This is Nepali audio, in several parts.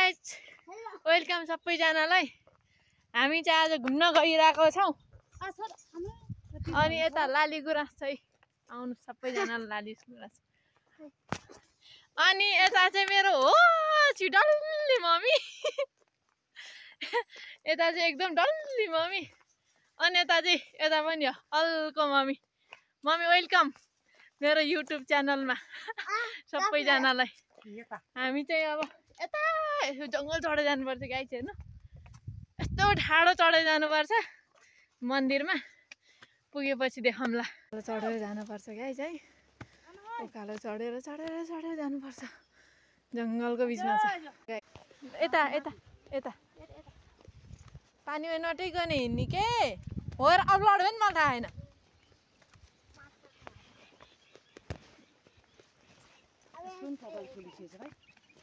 गाइज वेलकम सबैजनालाई। हामी चाहिँ आज घुम्न गइरहेको छौँ। अनि यता लाली गुराँस चाहिँ आउनु सबैजना लाली गुराँस। अनि यता चाहिँ मेरो हो डल्ली मम्मी यता चाहिँ एकदम डल्ली मम्मी। अनि यता चाहिँ यता पनि हो हल्को मम्मी। मम्मी वेलकम मेरो युट्युब च्यानलमा सबैजनालाई। हामी चाहिँ अब यता जङ्गल चढेर जानुपर्छ गाइस। हेर्नु यस्तो ठाडो चढेर जानुपर्छ। मन्दिरमा पुगेपछि देखाउँला। चढेर जानुपर्छ गाइस है। उकालो चढेर जानुपर्छ। जङ्गलको बिचमा छ। यता यता यता पानी नटेकन हिँड्ने के हो र। अब लड्यो नि मलाई थाहा छैन।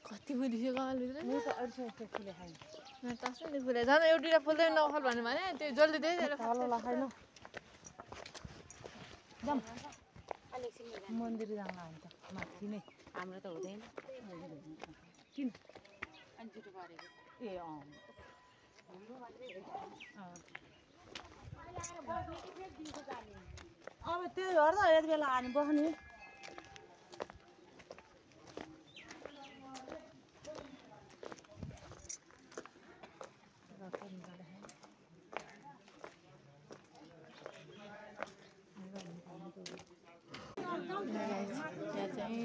कति फुलिसक्यो तसै फुले झन् एउटा फुल्दै नखल भन्यो भने त्यो जल्दी दिएर मन्दिर जान हुन्छ माथि नै। हाम्रो त हुँदैन किन ए अब त्यो हेर्दा यति बेला हामी बस्ने। यहाँ चाहिँ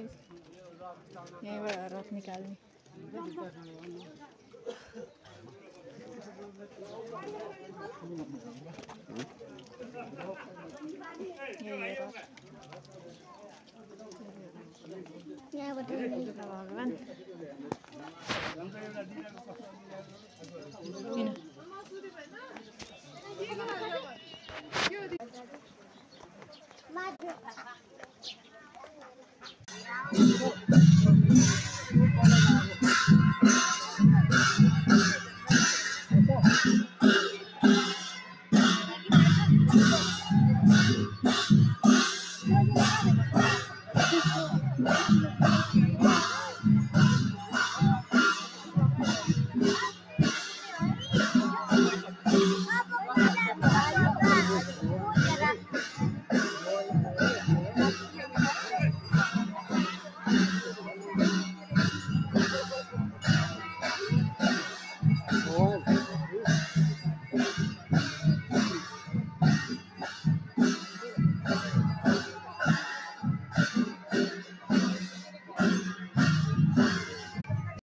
यहीँबाट रथ निकाल्ने। भगवान्